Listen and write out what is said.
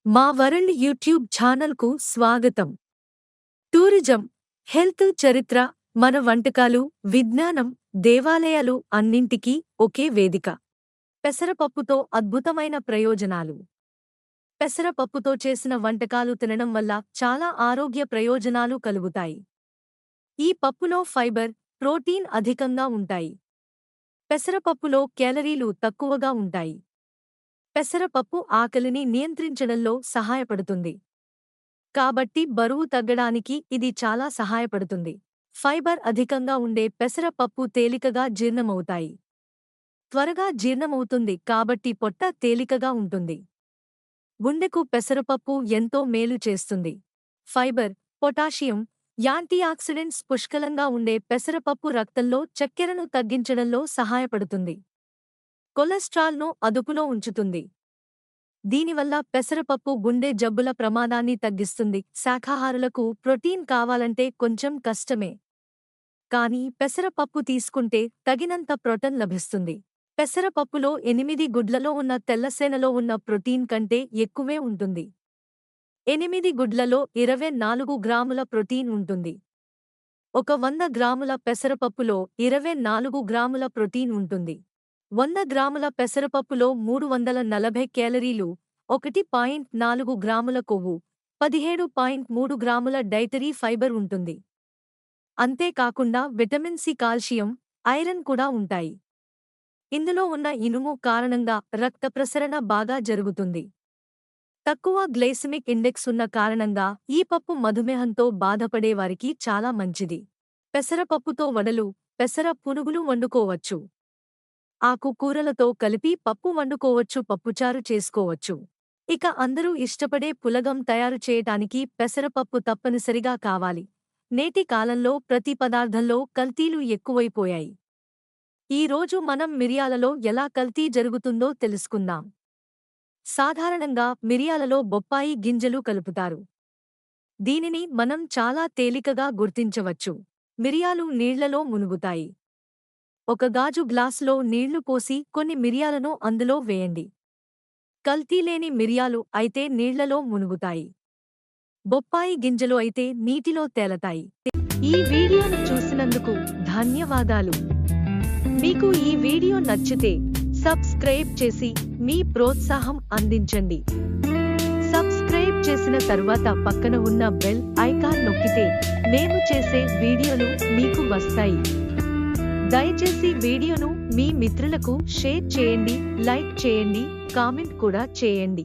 మా world YouTube ఛానల్కు స్వాగతం. టూరిజం, హెల్త్, చరిత్ర, మన వంటకాలు, విజ్ఞానం, దేవాలయాలు అన్నింటికీ ఒకే వేదిక. పెసరపప్పుతో అద్భుతమైన ప్రయోజనాలు. పెసరపప్పుతో చేసిన వంటకాలు తినడం వల్ల చాలా ఆరోగ్య ప్రయోజనాలు కలుగుతాయి. ఈ పప్పులో ఫైబర్, ప్రోటీన్ అధికంగా ఉంటాయి. పెసరపప్పులో కేలరీలు తక్కువగా ఉంటాయి. పెసరపప్పు ఆకలిని నియంత్రించడంలో సహాయపడుతుంది. కాబట్టి బరువు తగ్గడానికి ఇది చాలా సహాయపడుతుంది. ఫైబర్ అధికంగా ఉండే పెసరపప్పు తేలికగా జీర్ణమవుతాయి. త్వరగా జీర్ణమవుతుంది కాబట్టి పొట్ట తేలికగా ఉంటుంది. గుండెకు పెసరపప్పు ఎంతో మేలు చేస్తుంది. ఫైబర్, పొటాషియం, యాంటీఆక్సిడెంట్స్ పుష్కలంగా ఉండే పెసరపప్పు రక్తంలో చక్కెరను తగ్గించడంలో సహాయపడుతుంది. కొలెస్ట్రాల్ను అదుపులో ఉంచుతుంది. దీనివల్ల పెసరపప్పు గుండె జబ్బుల ప్రమాదాన్ని తగ్గిస్తుంది. శాకాహారులకు ప్రోటీన్ కావాలంటే కొంచెం కష్టమే. కానీ పెసరపప్పు తీసుకుంటే తగినంత ప్రోటీన్ లభిస్తుంది. పెసరపప్పులో 8 గుడ్లలో ఉన్న తెల్లసేనలో ఉన్న ప్రోటీన్ కంటే ఎక్కువే ఉంటుంది. 8 గుడ్లలో 24 గ్రాముల ప్రోటీన్ ఉంటుంది. 100 గ్రాముల పెసరపప్పులో 24 గ్రాముల ప్రోటీన్ ఉంటుంది. 100 గ్రాముల పెసరపప్పులో 340 కేలరీలు, 1.4 గ్రాముల కొవ్వు, 17.3 గ్రాముల డైటరీ ఫైబర్ ఉంటుంది. అంతేకాకుండా విటమిన్ సి, కాల్షియం, ఐరన్ కూడా ఉంటాయి. ఇందులో ఉన్న ఇనుము కారణంగా రక్త ప్రసరణ బాగా జరుగుతుంది. తక్కువ గ్లైసెమిక్ ఇండెక్స్ ఉన్న కారణంగా ఈ పప్పు మధుమేహంతో బాధపడేవారికి చాలా మంచిది. పెసరపప్పుతో వడలు, పెసర పునుగులు వండుకోవచ్చు. ఆకుకూరలతో కలిపి పప్పు వండుకోవచ్చు, పప్పుచారు చేసుకోవచ్చు. ఇక అందరూ ఇష్టపడే పులగం తయారు చేయటానికి పెసరపప్పు తప్పనిసరిగా కావాలి. నేటి కాలంలో ప్రతి పదార్థంలో కల్తీలు ఎక్కువైపోయాయి. ఈ రోజు మనం మిరియాలలో ఎలా కల్తీ జరుగుతుందో తెలుసుకుందాం. సాధారణంగా మిరియాలలో బొప్పాయి గింజలు కలుపుతారు. దీనిని మనం చాలా తేలికగా గుర్తించవచ్చు. మిరియాలు నీళ్లలో మునుగుతాయి. ఒక గాజు గ్లాసులో నీళ్లు పోసి కొన్ని మిరియాలను అందులో వేయండి. కల్తీలేని మిరియాలు అయితే నీళ్లలో మునుగుతాయి. బొప్పాయి గింజలు అయితే నీటిలో తేలతాయి. ఈ వీడియోను చూసినందుకు ధన్యవాదాలు. మీకు ఈ వీడియో నచ్చితే సబ్స్క్రైబ్ చేసి మీ ప్రోత్సాహం అందించండి. సబ్స్క్రైబ్ చేసిన తర్వాత పక్కన ఉన్న బెల్ ఐకాన్ నొక్కితే మేము చేసే వీడియోలు మీకు వస్తాయి. దయచేసి వీడియోను మీ మిత్రులకు షేర్ చేయండి, లైక్ చేయండి, కామెంట్ కూడా చేయండి.